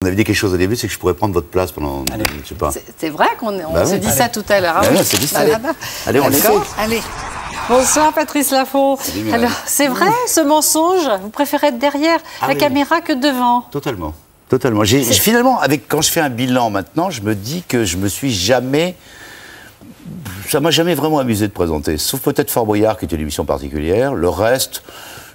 On avait dit quelque chose au début, c'est que je pourrais prendre votre place pendant... Allez. Je sais pas. C'est vrai qu'on s'est dit ça tout à l'heure. Bah ouais, c'est dit ça. Allez, on le fait. Allez. Bonsoir Patrice Laffont. Salut, alors, c'est vrai ce mensonge? Vous préférez être derrière la caméra que devant? Totalement. Totalement. Finalement, quand je fais un bilan maintenant, je me dis que je me suis jamais... Ça m'a jamais vraiment amusé de présenter, sauf peut-être Fort Boyard qui était une émission particulière. Le reste,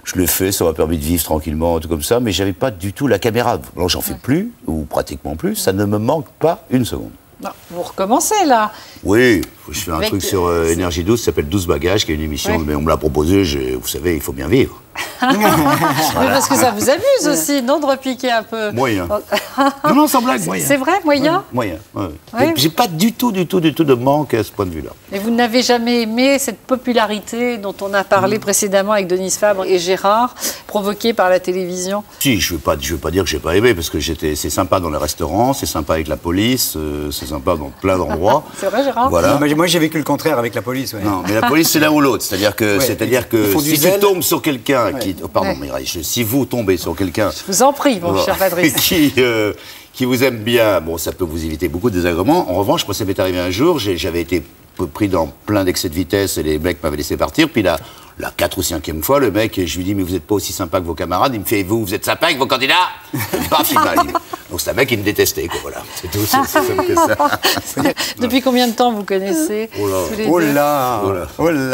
je l'ai fait, ça m'a permis de vivre tranquillement, tout comme ça, mais j'avais pas du tout la caméra. Alors j'en fais plus, ou pratiquement plus, ça ne me manque pas une seconde. Non, vous recommencez là. Oui, je fais un truc sur Énergie 12, ça s'appelle 12 bagages, qui est une émission, mais on me l'a proposé, vous savez, il faut bien vivre. Mais parce que ça vous amuse aussi, non, de repiquer un peu. Moyen. Non, sans blague, moyen. C'est vrai, moyen? Moyen, oui. J'ai pas du tout de manque à ce point de vue-là. Et vous n'avez jamais aimé cette popularité dont on a parlé précédemment avec Denise Fabre et Gérard, provoquée par la télévision? Si, je veux pas dire que j'ai pas aimé, parce que c'est sympa dans les restaurants, c'est sympa avec la police, c'est sympa dans plein d'endroits. C'est vrai, Gérard? Voilà. Moi, j'ai vécu le contraire avec la police. Ouais. Non, mais la police, c'est l'un ou l'autre. C'est-à-dire que, si tu tombes sur quelqu'un qui... Oh, pardon, Mireille, si vous tombez sur quelqu'un... Je vous en prie, mon cher Patrice. qui vous aime bien, bon, ça peut vous éviter beaucoup de désagréments. En revanche, moi, ça m'est arrivé un jour, j'avais été pris dans plein d'excès de vitesse et les mecs m'avaient laissé partir. Puis la 4e ou 5e fois, le mec, je lui dis, mais vous n'êtes pas aussi sympa que vos camarades. Il me fait, vous êtes sympa avec vos candidats? Paf, il m'a dit. Donc c'est un mec qui me détestait, quoi, voilà. C'est tout, c'est simple que ça. Depuis combien de temps vous connaissez? Oh là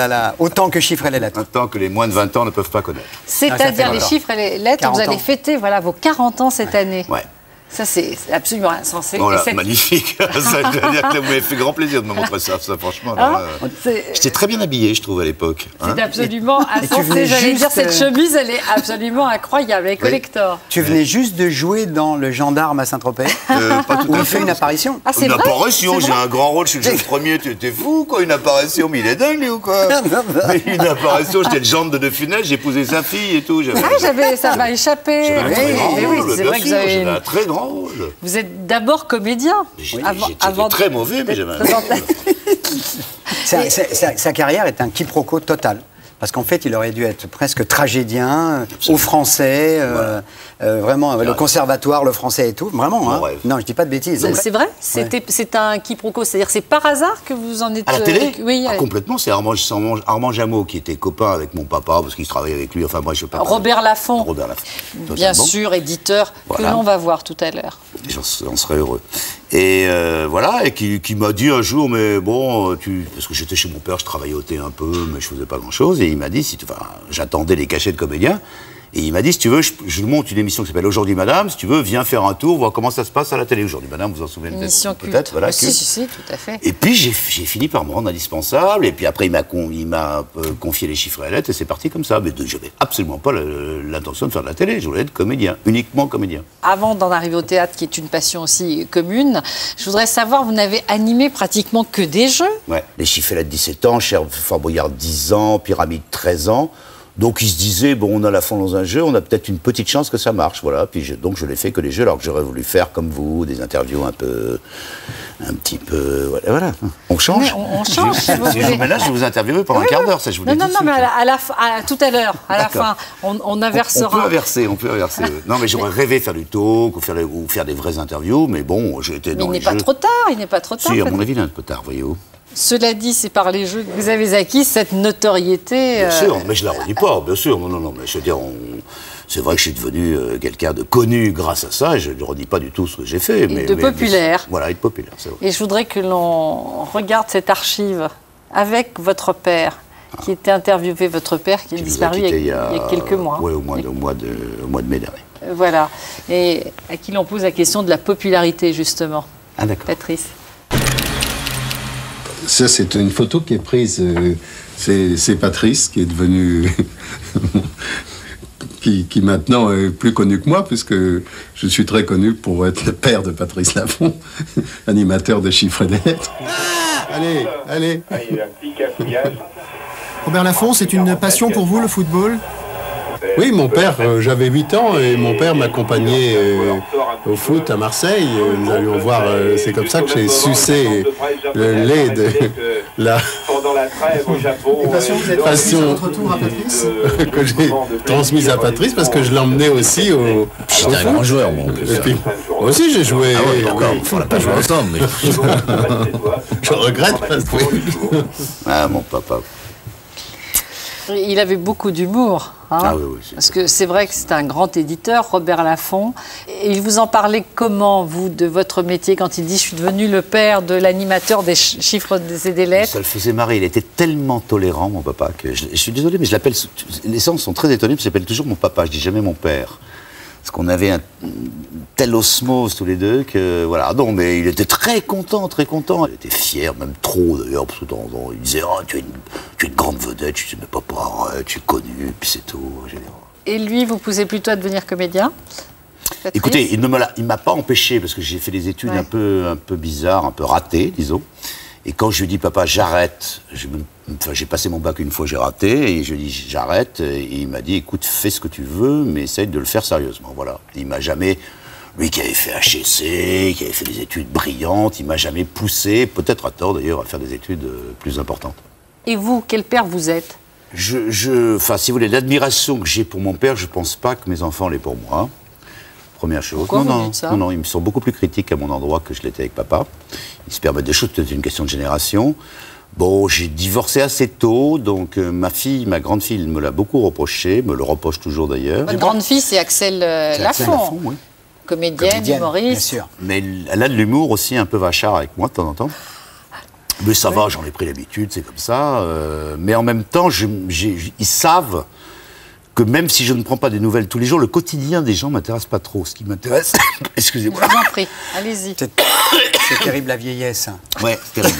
là, autant que chiffres et les lettres. Autant que les moins de 20 ans ne peuvent pas connaître. C'est-à-dire les chiffres et les lettres, vous allez fêter vos 40 ans cette année. Ouais. Ça, c'est absolument insensé. Voilà, magnifique. Ça veut dire que vous m'avez fait grand plaisir de me montrer ça, franchement. J'étais très bien habillé, je trouve, à l'époque. C'est absolument insensé. J'allais dire, cette chemise, elle est absolument incroyable, elle est collector. Tu venais juste de jouer dans Le Gendarme à Saint-Tropez, où il fait une apparition. Ah, c'est une vrai? apparition, j'ai un grand rôle, je suis le premier, t'es fou, quoi, une apparition, mais il est dingue, lui, ou quoi? Mais une apparition, j'étais le gendre de Funès, j'ai épousé sa fille et tout. Ça m'a échappé. C'est vrai que vous avez un très grand rôle. Vous êtes d'abord comédien. J'étais très mauvais, mais j'avais un rôle. Sa carrière est un quiproquo total. Parce qu'en fait, il aurait dû être presque tragédien, au français, vraiment, le conservatoire, le français et tout. Vraiment, hein. Non, je dis pas de bêtises. C'est vrai? C'est un quiproquo. C'est-à-dire, c'est par hasard que vous en êtes... À la télé? Oui. Complètement. C'est Armand Jameau qui était copain avec mon papa, parce qu'il travaillait avec lui. Enfin, moi, je sais pas. Robert Laffont. Robert Laffont. Bien sûr, éditeur, que l'on va voir tout à l'heure. J'en serais heureux. Et voilà, et qui m'a dit un jour, mais bon, parce que j'étais chez mon père, je travaillais au thé un peu, mais je faisais pas grand-chose, et il m'a dit, j'attendais les cachets de comédien, et il m'a dit, si tu veux, je monte une émission qui s'appelle Aujourd'hui Madame, si tu veux, viens faire un tour, voir comment ça se passe à la télé. Aujourd'hui Madame, vous en souvenez peut-être? Émission culte. Peut-être, voilà, si, tout à fait. Et puis j'ai fini par me rendre indispensable, et puis après il m'a confié les chiffres et les lettres, et c'est parti comme ça. Mais j'avais absolument pas l'intention de faire de la télé, je voulais être comédien, uniquement comédien. Avant d'en arriver au théâtre, qui est une passion aussi commune, je voudrais savoir, vous n'avez animé pratiquement que des jeux? Ouais, les chiffres et lettres 17 ans, Fort Boyard 10 ans, Pyramide 13 ans. Donc il se disait, bon, on a la fond dans un jeu, on a peut-être une petite chance que ça marche, voilà. Puis donc je l'ai fait que les jeux, alors que j'aurais voulu faire comme vous, des interviews un petit peu, voilà. On change. On change, si vous voulez. Mais là, je vais vous interviewer pendant un quart d'heure, ça je vous l'ai dit. Non, mais tout à l'heure, à la fin, on inversera. On peut inverser. Non, mais j'aurais rêvé faire du talk ou faire des vraies interviews, mais bon, j'ai été dans les jeux. Il n'est pas trop tard. Si, à mon avis, il est un peu tard, voyez-vous. Cela dit, c'est par les jeux que vous avez acquis cette notoriété. Bien sûr, mais je ne la redis pas, bien sûr. Non, mais je veux dire, c'est vrai que je suis devenu quelqu'un de connu grâce à ça, et je ne redis pas du tout ce que j'ai fait. Populaire. Voilà, être populaire, c'est vrai. Et je voudrais que l'on regarde cette archive avec votre père, qui était interviewé, votre père qui est disparu il y a quelques mois. Oui, au mois de mai dernier. Voilà, et à qui l'on pose la question de la popularité, justement. Ah d'accord. Patrice. Ça, c'est une photo qui est prise. C'est Patrice qui est devenu. qui maintenant est plus connu que moi, puisque je suis très connu pour être le père de Patrice Laffont, animateur de Chiffres et des Lettres. Allez. Robert Laffont, c'est une passion pour vous, le football? Oui, mon père, j'avais 8 ans et mon père m'accompagnait au foot à Marseille. Nous allions voir, c'est comme ça que j'ai sucé le lait de la passion que j'ai transmise à Patrice parce que je l'emmenais aussi au J'étais un grand joueur, moi. Moi aussi, j'ai joué. Ah oui, d'accord, on n'a pas joué ensemble, mais... Je regrette parce que... Ah, mon papa. Il avait beaucoup d'humour. Hein, ah oui, oui. Parce que c'est vrai que c'est un grand éditeur, Robert Laffont. Et il vous en parlait comment, vous, de votre métier, quand il dit « Je suis devenu le père de l'animateur des chiffres et des lettres ». Ça le faisait marrer. Il était tellement tolérant, mon papa, que je suis désolé, mais je l'appelle... Les gens sont très étonnés, parce que j'appelle toujours mon papa, je dis jamais mon père. Parce qu'on avait un tel osmose tous les deux que voilà. Non, mais il était très content, très content. Il était fier, même trop d'ailleurs, parce que il disait oh, tu es une grande vedette. Je disais mais papa, arrête, tu es connu, puis c'est tout. Et lui, vous poussez plutôt à devenir comédien? Patrice? Écoutez, il m'a pas empêché parce que j'ai fait des études un peu bizarres, un peu ratées, disons. Et quand je lui dis papa, j'arrête, j'ai passé mon bac une fois, j'ai raté, et je lui dis j'arrête, et il m'a dit écoute, fais ce que tu veux, mais essaye de le faire sérieusement. Voilà. Il m'a jamais, lui qui avait fait HEC, qui avait fait des études brillantes, il m'a jamais poussé, peut-être à tort d'ailleurs, à faire des études plus importantes. Et vous, quel père vous êtes? Enfin, si vous voulez, l'admiration que j'ai pour mon père, je pense pas que mes enfants l'aient pour moi. Première chose. Pourquoi vous dites ça? Non, ils me sont beaucoup plus critiques à mon endroit que je l'étais avec papa. Ils se permettent des choses, peut-être une question de génération. Bon, j'ai divorcé assez tôt, donc ma grande fille me l'a beaucoup reproché, me le reproche toujours d'ailleurs. Votre grande fille, c'est Axel Laffont, oui. Comédienne, humoriste. Bien sûr. Mais elle a de l'humour aussi un peu vachard avec moi de temps en temps. Mais ça va, j'en ai pris l'habitude, c'est comme ça. Mais en même temps, ils savent que même si je ne prends pas des nouvelles tous les jours, le quotidien des gens ne m'intéresse pas trop. Ce qui m'intéresse... Excusez-moi. Je vous en prie, allez-y. C'est terrible la vieillesse. Ouais, c'est terrible.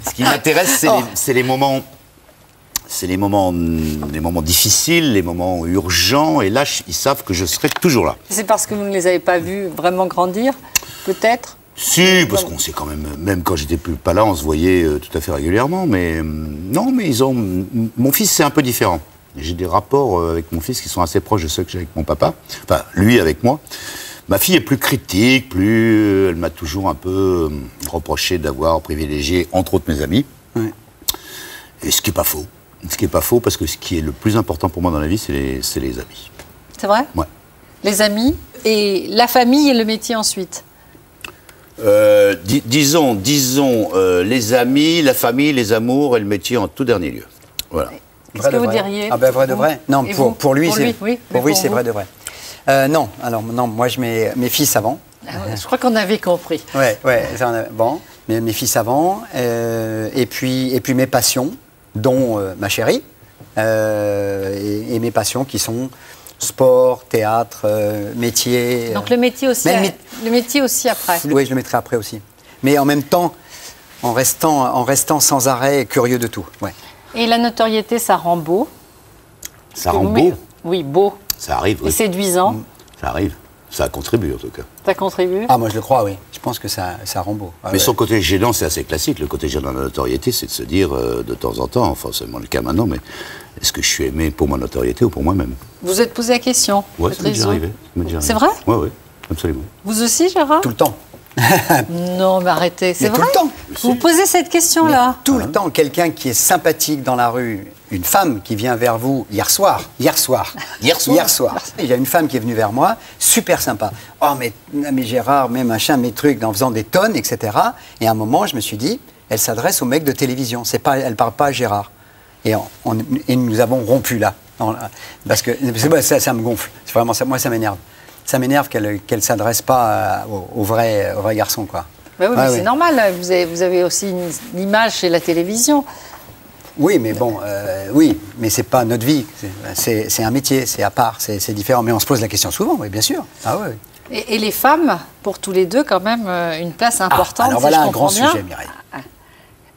Ce qui m'intéresse, c'est les moments... C'est les moments difficiles, les moments urgents. Et là, ils savent que je serai toujours là. C'est parce que vous ne les avez pas vus vraiment grandir, peut-être? Si, parce qu'on sait quand même quand j'étais pas là, on se voyait tout à fait régulièrement. Mais non, mais mon fils, c'est un peu différent. J'ai des rapports avec mon fils qui sont assez proches de ceux que j'ai avec mon papa. Enfin, lui avec moi. Ma fille est plus critique, elle m'a toujours un peu reproché d'avoir privilégié, entre autres, mes amis. Ouais. Et ce qui n'est pas faux. Ce qui n'est pas faux, parce que ce qui est le plus important pour moi dans la vie, c'est les amis. C'est vrai? Ouais. Les amis et la famille et le métier ensuite. Disons les amis, la famille, les amours et le métier en tout dernier lieu. Voilà. Qu'est-ce que vous diriez? Ah ben vrai de vrai. Non, pour lui, c'est vous vrai de vrai. Non, alors non, moi je mets mes fils avant. Ah ouais, je crois qu'on avait compris. Ouais, bon, mes fils avant, et puis mes passions, dont ma chérie, et mes passions qui sont sport, théâtre, métier. Donc le métier aussi, le métier aussi après. Oui, je le mettrai après aussi. Mais en même temps, en restant sans arrêt curieux de tout. Ouais. Et la notoriété, ça rend beau. Ça rend beau? Oui, beau. Ça arrive. Et séduisant. Ça arrive. Ça contribue en tout cas. Ça contribue? Ah, moi je le crois, oui. Je pense que ça rend beau. Ah, mais son côté gênant, c'est assez classique. Le côté gênant de la notoriété, c'est de se dire de temps en temps, enfin c'est moins le cas maintenant, mais est-ce que je suis aimé pour ma notoriété ou pour moi-même? Vous êtes posé la question? Oui, ça m'est déjà arrivé. C'est vrai? Oui, absolument. Vous aussi, Gérard? Tout le temps. Non, mais arrêtez, c'est vrai? Tout le temps. Vous posez cette question-là? Tout le temps, quelqu'un qui est sympathique dans la rue, une femme qui vient vers vous hier soir. Il y a une femme qui est venue vers moi, super sympa. Oh, mais Gérard, mais machin, mes trucs, en faisant des tonnes, etc. Et à un moment, je me suis dit, elle s'adresse au mec de télévision. Elle ne parle pas à Gérard. Et nous avons rompu là. Parce que ça me gonfle. C'est vraiment ça, moi, ça m'énerve. Ça m'énerve qu'elle ne s'adresse pas au vrai garçon, quoi. Bah oui, mais c'est normal. Vous avez aussi une image chez la télévision. Oui, mais bon, oui, mais c'est pas notre vie. C'est un métier, c'est à part, c'est différent. Mais on se pose la question souvent, oui, bien sûr. Ah oui. Et les femmes, pour tous les deux, quand même, une place importante. Alors voilà un grand sujet, Mireille.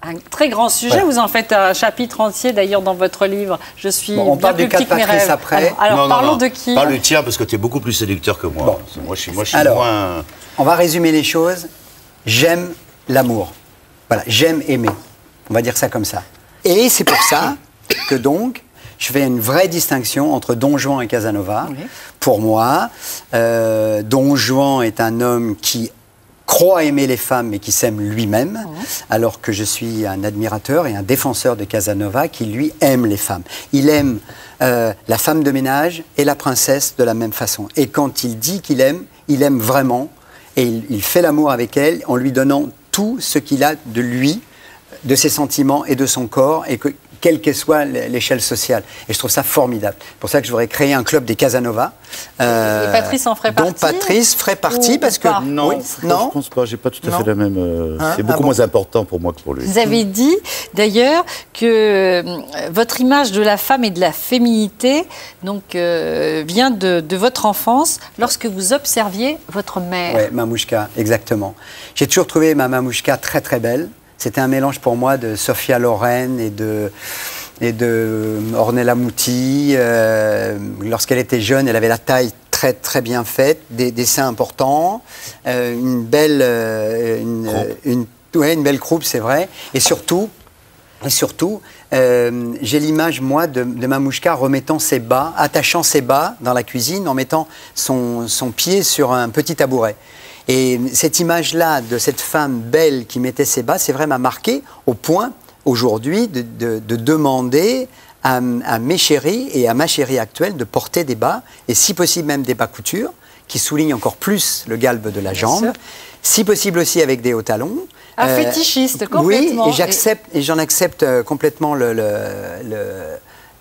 Un très grand sujet. Ouais. Vous en faites un chapitre entier, d'ailleurs, dans votre livre. Je suis on parle bien du cas de Patrice après. Alors parlons de qui? Parle du tien, parce que tu es beaucoup plus séducteur que moi. Bon. Moi, je suis moins... On va résumer les choses. J'aime l'amour. Voilà, j'aime aimer. On va dire ça comme ça. Et c'est pour ça que donc, je fais une vraie distinction entre Don Juan et Casanova. Oui. Pour moi, Don Juan est un homme qui croit aimer les femmes mais qui s'aime lui-même, alors que je suis un admirateur et un défenseur de Casanova qui, lui, aime les femmes. Il aime la femme de ménage et la princesse de la même façon. Et quand il dit qu'il aime, il aime vraiment, et il fait l'amour avec elle en lui donnant tout ce qu'il a de lui, de ses sentiments et de son corps, et que quelle que soit l'échelle sociale. Et je trouve ça formidable. C'est pour ça que je voudrais créer un club des Casanova. Et Patrice en ferait partie. Dont Patrice ferait partie, parce que... Non, oui, non, je pense pas. J'ai pas tout à fait la même... c'est beaucoup moins important pour moi que pour lui. Vous avez dit, d'ailleurs, que votre image de la femme et de la féminité donc, vient de votre enfance, lorsque vous observiez votre mère. Oui, Mamouchka, exactement. J'ai toujours trouvé ma Mamouchka très très belle. C'était un mélange pour moi de Sophia Loren et de Ornella Muti. Lorsqu'elle était jeune, elle avait la taille très très bien faite, des seins importants, une belle croupe, c'est vrai. Et surtout, j'ai l'image, moi, de Mamouchka remettant ses bas, attachant ses bas dans la cuisine, en mettant son pied sur un petit tabouret. Et cette image-là de cette femme belle qui mettait ses bas, c'est vrai, m'a marqué au point, aujourd'hui, de demander à mes chéris et à ma chérie actuelle de porter des bas, et si possible même des bas couture, qui soulignent encore plus le galbe de la jambe, si possible aussi avec des hauts talons. Un fétichiste, complètement. Oui, et j'en accepte complètement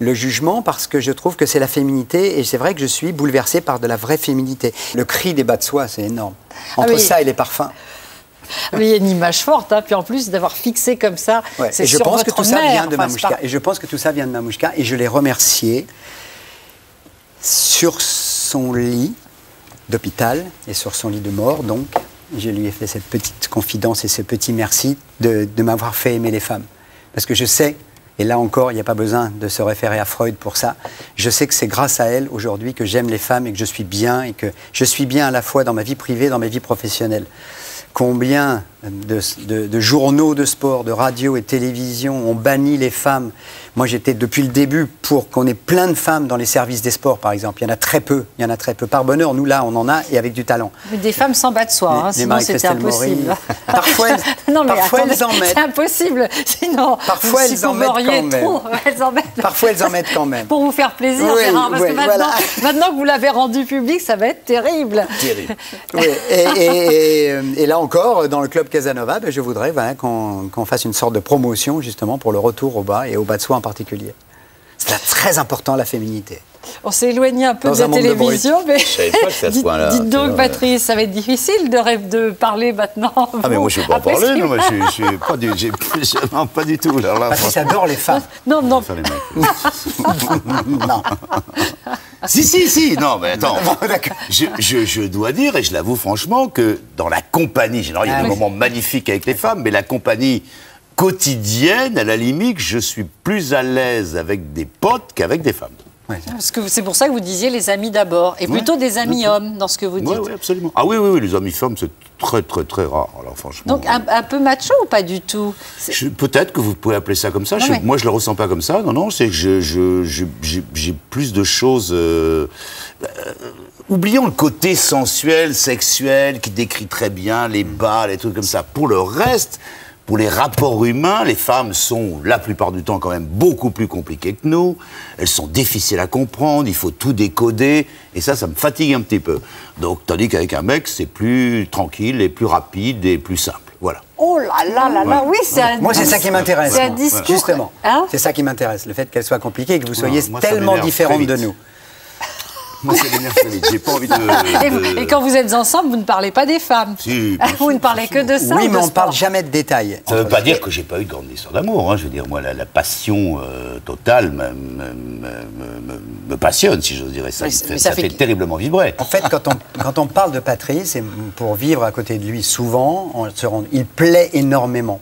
le jugement, parce que je trouve que c'est la féminité, et c'est vrai que je suis bouleversée par de la vraie féminité. Le cri des bas de soie, c'est énorme. Entre ça et les parfums. Mais il y a une image forte, hein, puis en plus d'avoir fixé comme ça, c'est sur votre mère. Et je pense que tout ça vient de Mamouchka. Et je pense que tout ça vient de Mamouchka, et je l'ai remerciée sur son lit d'hôpital et sur son lit de mort, donc. Je lui ai fait cette petite confidence et ce petit merci de m'avoir fait aimer les femmes. Parce que je sais, et là encore, il n'y a pas besoin de se référer à Freud pour ça, je sais que c'est grâce à elle, aujourd'hui, que j'aime les femmes et que je suis bien, et que je suis bien à la fois dans ma vie privée et dans ma vie professionnelle. Combien de journaux de sport, de radio et télévision ont banni les femmes. Moi, j'étais depuis le début pour qu'on ait plein de femmes dans les services des sports, par exemple. Il y en a très peu. Il y en a très peu. Par bonheur, nous, là, on en a, et avec du talent. Des femmes sans bas de soie, hein, sinon c'était impossible. Parfois, elles en mettent. C'est impossible. Sinon, parfois, elles en mettent quand même. Parfois, elles en mettent quand même. Pour vous faire plaisir, oui, Gérard, parce que maintenant que vous l'avez rendu public, ça va être terrible. Terrible. Oui, et là encore, dans le club Casanova, je voudrais qu'on fasse une sorte de promotion, justement, pour le retour au bas, et au bas de soie en particulier. C'est très important, la féminité. On s'est éloigné un peu de la télévision, mais dites donc, Patrice, ça va être difficile de parler maintenant. Ah, mais moi, je ne vais pas en parler, non, je suis pas du tout. Alors là, Patrice adore les femmes. Non. Non. Si, non, mais attends. Je dois dire, et je l'avoue franchement, que dans la compagnie, généralement, il y a des moments magnifiques avec les femmes, mais la compagnie quotidienne, à la limite, je suis plus à l'aise avec des potes qu'avec des femmes. Ouais. Parce que c'est pour ça que vous disiez les amis d'abord, et plutôt des amis hommes dans ce que vous dites. Oui, absolument. Ah oui, les amis femmes, c'est très, très, très rare. Alors, franchement. Donc, un peu macho ou pas du tout? Peut-être que vous pouvez appeler ça comme ça. Moi, je ne le ressens pas comme ça. Non, c'est que j'ai plus de choses. Oublions le côté sensuel, sexuel, qui décrit très bien les bas, les trucs comme ça. Pour le reste. Pour les rapports humains, les femmes sont, la plupart du temps, quand même beaucoup plus compliquées que nous. Elles sont difficiles à comprendre, il faut tout décoder, et ça me fatigue un petit peu. Donc, tandis qu'avec un mec, c'est plus tranquille, et plus rapide, et plus simple. Voilà. Oh là, oui, c'est un... Moi, c'est ça qui m'intéresse. C'est un discours. Justement, c'est ça qui m'intéresse, le fait qu'elle soit compliquée et que vous soyez tellement différentes de nous. Moi, ça m'énerve très vite. J'ai pas envie de... Et quand vous êtes ensemble, vous ne parlez pas des femmes. Si, vous ne parlez que de ça. Oui, mais on ne parle jamais de détails. Ça ne veut pas dire que j'ai pas eu de grande histoire d'amour. Hein. Je veux dire, moi, la passion totale me passionne, si j'ose dire. Ça fait terriblement vibrer. En fait, quand on parle de Patrice, et pour vivre à côté de lui souvent, il plaît énormément.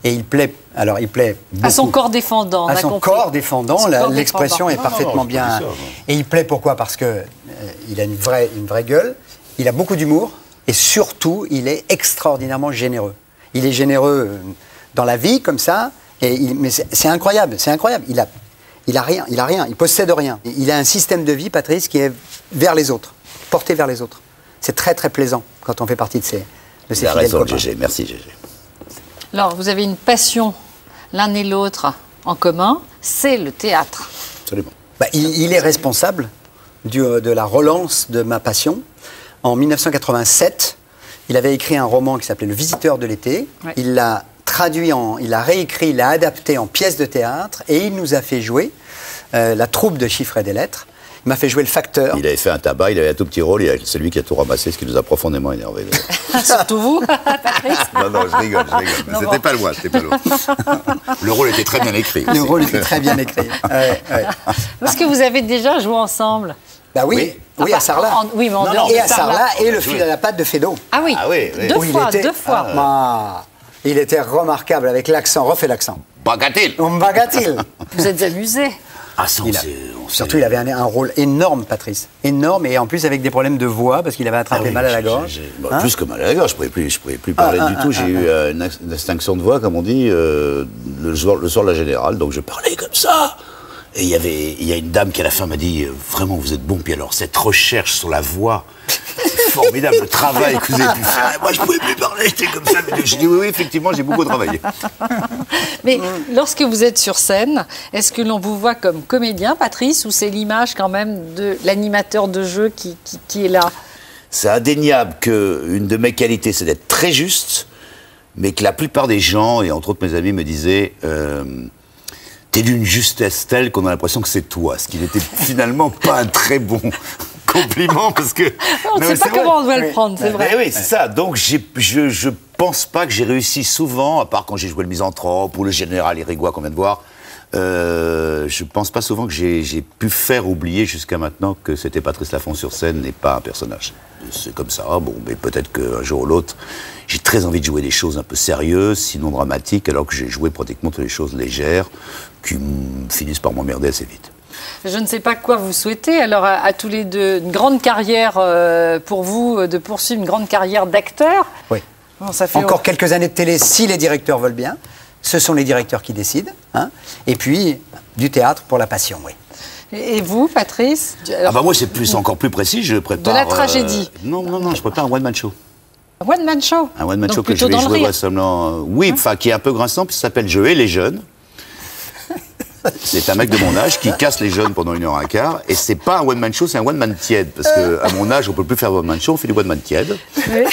Et il plaît beaucoup. À son corps défendant. À son corps défendant, l'expression est parfaitement bien. Et il plaît pourquoi? Parce que il a une vraie gueule, il a beaucoup d'humour, et surtout, il est extraordinairement généreux. Il est généreux dans la vie, comme ça, mais c'est incroyable, c'est incroyable. Il a rien, il possède rien. Il a un système de vie, Patrice, qui est vers les autres, porté vers les autres. C'est très très plaisant quand on fait partie de ces Il a fidèles raison, copains. GG. Merci, GG. Alors, vous avez une passion, l'un et l'autre, en commun, c'est le théâtre. Absolument. Bah, il est responsable de la relance de ma passion. En 1987, il avait écrit un roman qui s'appelait Le Visiteur de l'été. Ouais. Il l'a traduit, il l'a réécrit, il l'a adapté en pièce de théâtre et il nous a fait jouer la troupe de chiffres et des lettres. Il m'a fait jouer le facteur. Il avait fait un tabac, il avait un tout petit rôle, c'est lui qui a tout ramassé, ce qui nous a profondément énervé. Surtout vous, Patrice. Non, je rigole. Non, C'était pas loin, Le rôle était très bien écrit. Le rôle était très bien écrit. Ouais. Est-ce que vous avez déjà joué ensemble? Bah oui, à Sarlat. Oui, mais en dehors Et de à Sarlat et le Oui. fil à la patte de Fédot. Ah oui, Ah oui, oui. Deux Où il fois, était- deux fois. Ah, il était remarquable avec l'accent. Refais l'accent. Bagatelle. On bagatelle. Vous êtes amusé. Ah, ça, Surtout, il avait un rôle énorme, Patrice. Énorme, et en plus avec des problèmes de voix, parce qu'il avait attrapé mal à la gorge. Hein? Plus que mal à la gorge, je ne pouvais plus parler du tout. J'ai eu une extinction de voix, comme on dit, le soir de la Générale, donc je parlais comme ça. Et il y a une dame qui à la fin m'a dit, vraiment vous êtes bon, puis alors cette recherche sur la voix, c'est formidable, le travail que vous avez pu faire. Et moi je ne pouvais plus parler, j'étais comme ça. Mais j'ai dit oui, effectivement, j'ai beaucoup travaillé. Mais lorsque vous êtes sur scène, est-ce que l'on vous voit comme comédien, Patrice, ou c'est l'image quand même de l'animateur de jeu qui est là? C'est indéniable qu'une de mes qualités, c'est d'être très juste, mais que la plupart des gens, et entre autres mes amis, me disaient t'es d'une justesse telle qu'on a l'impression que c'est toi, ce qui n'était finalement pas un très bon compliment, parce que... On ne sait pas comment on doit le prendre, c'est vrai. Mais oui, c'est ça. Donc je pense pas que j'ai réussi souvent, à part quand j'ai joué le Misanthrope ou le Général Irigoyen qu'on vient de voir, je pense pas souvent que j'ai pu faire oublier jusqu'à maintenant que c'était Patrice Laffont sur scène et pas un personnage. C'est comme ça, bon, mais peut-être qu'un jour ou l'autre, j'ai très envie de jouer des choses un peu sérieuses, sinon dramatiques, alors que j'ai joué pratiquement toutes les choses légères qui finissent par m'emmerder assez vite. Je ne sais pas quoi vous souhaitez, alors à tous les deux, une grande carrière pour vous, de poursuivre une grande carrière d'acteur. Oui. Bon, ça fait Encore quelques années de télé, si les directeurs veulent bien. Ce sont les directeurs qui décident. Hein. Et puis, du théâtre pour la passion, oui. Et vous, Patrice? Ah bah moi, c'est encore plus précis, je prépare... De la tragédie. Non, je prépare un one-man show. Un one-man show. Un one-man Donc show que je plutôt vais dans le jouer rire. vraisemblablement... Oui, enfin, qui est un peu grinçant, puis ça s'appelle Je hais les jeunes. C'est un mec de mon âge qui casse les jeunes pendant 1h15. Et c'est pas un one-man show, c'est un one-man tiède. Parce qu'à mon âge, on peut plus faire de one-man show, on fait du one-man tiède.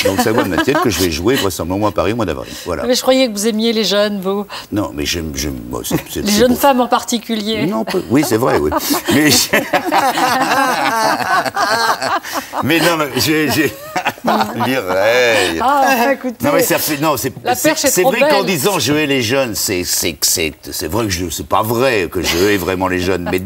Donc c'est un one-man tiède que je vais jouer vraisemblablement à Paris au mois d'avril. Voilà. Mais je croyais que vous aimiez les jeunes, vous. Non, mais j'aime... moi, c'est Les jeunes pour- femmes en particulier. Non, oui, c'est vrai, oui. Mais, mais non, mais j'ai... Mireille. Ah, écoutez. Non, mais ça fait... Non, c'est La perche est c'est trop vrai qu'en belle. disant je hais les jeunes, c'est vrai que c'est pas vrai que je hais vraiment les jeunes. Mais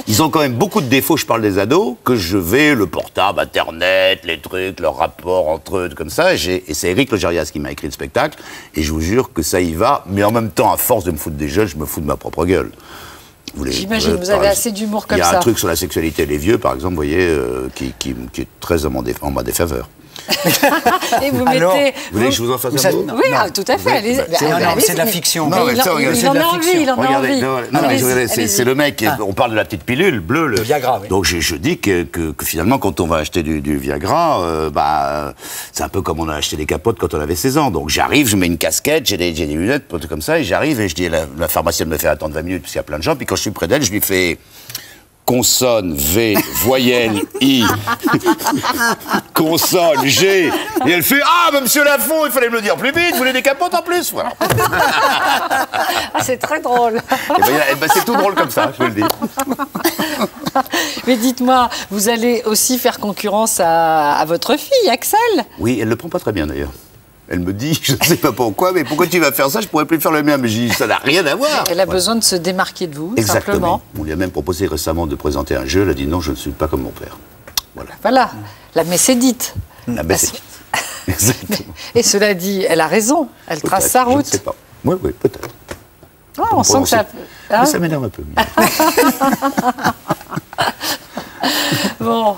ils ont quand même beaucoup de défauts, je parle des ados, que je vais, le portable, Internet, les trucs, leurs rapports entre eux, comme ça. Et c'est Éric Logérias qui m'a écrit le spectacle. Et je vous jure que ça y va. Mais en même temps, à force de me foutre des jeunes, je me fous de ma propre gueule. J'imagine, vous avez assez d'humour comme Il y a ça. un truc sur la sexualité des vieux, par exemple, vous voyez, qui est très en ma défaveur. Et vous Alors, mettez... Vous voulez que je vous en fasse Vous un êtes- mot non. Oui, ah, tout à fait. Allez-y. Non, non, Allez-y, c'est de la mais- fiction. mais Non, mais il en- ça, regardez, il c'est en de la a envie, fiction. il en a Regardez, envie. non, mais Allez-y, regardez, allez-y. c'est le mec, on parle de la petite pilule bleue. Le Viagra, oui. Donc je dis que finalement, quand on va acheter du Viagra, c'est un peu comme on a acheté des capotes quand on avait 16 ans. Donc j'arrive, je mets une casquette, j'ai des lunettes, un truc comme ça, et j'arrive et je dis, la pharmacienne me fait attendre 20 minutes parce qu'il y a plein de gens, puis quand je suis près d'elle, je lui fais... Consonne, V, voyelle, I, consonne, G. Et elle fait « Ah, mais monsieur Laffont, il fallait me le dire plus vite, vous voulez des capotes en plus ?» Voilà. Ah, c'est très drôle. Et ben, c'est tout drôle comme ça, je vous le dis. Mais dites-moi, vous allez aussi faire concurrence à votre fille, Axel? Oui, elle le prend pas très bien d'ailleurs. Elle me dit, je ne sais pas pourquoi, mais pourquoi tu vas faire ça, je pourrais plus faire le mien. Mais j'ai dit, ça n'a rien à voir. Elle a besoin de se démarquer de vous, Exactement. simplement. On lui a même proposé récemment de présenter un jeu. Elle a dit non, je ne suis pas comme mon père. Voilà. Voilà, la mécédite. Ah ben, c'est... Exactement. Et cela dit, elle a raison, elle trace Peut-être, sa je ne route. sais pas. Oui, peut-être. Ah, on sent que ça... Mais hein ça m'énerve un peu. Bon,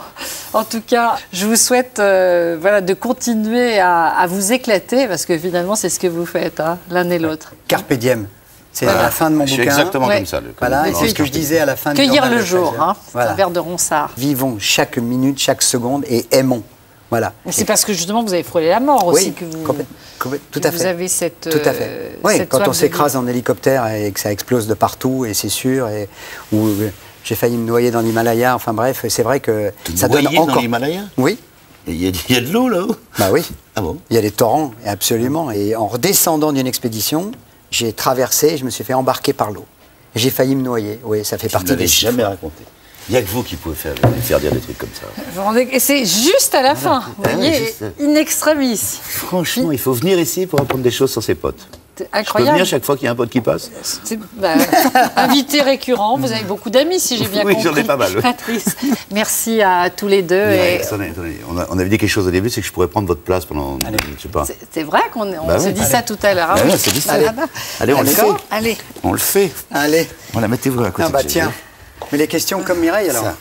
en tout cas, je vous souhaite de continuer à vous éclater, parce que finalement, c'est ce que vous faites, hein, l'un et l'autre. Carpe diem. C'est à la fin de mon Je suis bouquin. exactement Ouais. comme ça. Voilà, et c'est ce que je disais à la fin du Cueillir journal le de jour, 13 heures. hein. C'est un vers de Ronsard. Vivons chaque minute, chaque seconde et aimons. Voilà. C'est parce que justement vous avez frôlé la mort aussi Oui, que vous, tout que à vous fait. avez cette. Tout à fait. Oui, cette quand soif on de s'écrase en hélicoptère et que ça explose de partout, et c'est sûr, et où j'ai failli me noyer dans l'Himalaya, enfin bref, c'est vrai que ça donne Noyer dans encore. l'Himalaya? Oui, Il y a de l'eau là-haut? bah oui. Ah bon? Il y a des torrents, absolument. Et en redescendant d'une expédition, j'ai traversé, je me suis fait embarquer par l'eau. J'ai failli me noyer. Oui, ça fait Vous partie ne l'avez des jamais raconté. Il n'y a que vous qui pouvez faire dire des trucs comme ça. Vous vous rendez- Et c'est juste à la fin, vous Ah ouais, voyez, juste. in extremis. Franchement, il faut venir ici pour apprendre des choses sur ses potes. C'est Je peux incroyable. venir chaque fois qu'il y a un pote qui passe? Invité récurrent, vous avez beaucoup d'amis si j'ai bien Oui, compris. j'en ai pas mal, oui. Patrice, merci à tous les deux. Mais, et attendez, on avait dit quelque chose au début, c'est que je pourrais prendre votre place pendant, je sais pas. c'est vrai qu'on Bah s'est oui. dit ça tout à l'heure. Bah oui. ouais, c'est dit ça. Allez, Allez, on le fait. d'accord. Allez. On le fait. Allez. Voilà, mettez-vous à côté. Ah bah de tiens. Mais les questions comme Mireille alors. Ça.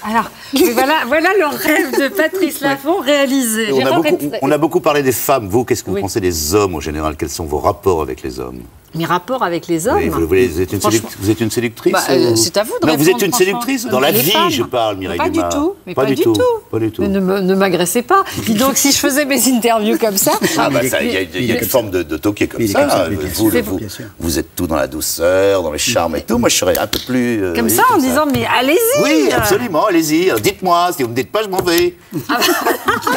Alors, mais voilà le rêve de Patrice Laffont réalisé. On J'ai a, beaucoup, répété- on a beaucoup parlé des femmes. Vous, qu'est-ce que vous Oui. pensez des hommes au général? Quels sont vos rapports avec les hommes? Mes rapports avec les hommes. Oui, vous êtes une Franchement. vous êtes une séductrice? Bah, c'est à vous de Non, vous répondre, êtes une franchement. séductrice? Dans la Les vie, femmes. je parle, Mireille Pas Dumas. du tout. Mais Pas du tout. Pas du tout. Mais ne m'agressez pas. Dis donc, si je faisais mes interviews comme ça. Ah bah ça, il y a une forme de toqué comme Il est ça. comme ça, mais bien sûr. Bien sûr. Vous êtes tout dans la douceur, dans le charme et tout. Moi, je serais un peu plus... Comme oui, ça, en disant, mais allez-y. Oui, absolument, allez-y. Dites-moi, si vous ne me dites pas, je m'en vais.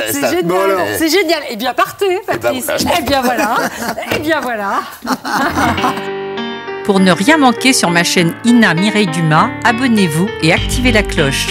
C'est Ça- génial. Bon, alors. C'est génial. Eh bien, partez, Patrice. voilà. Eh bien, voilà. Eh bien, voilà. Pour ne rien manquer sur ma chaîne Ina Mireille Dumas, abonnez-vous et activez la cloche.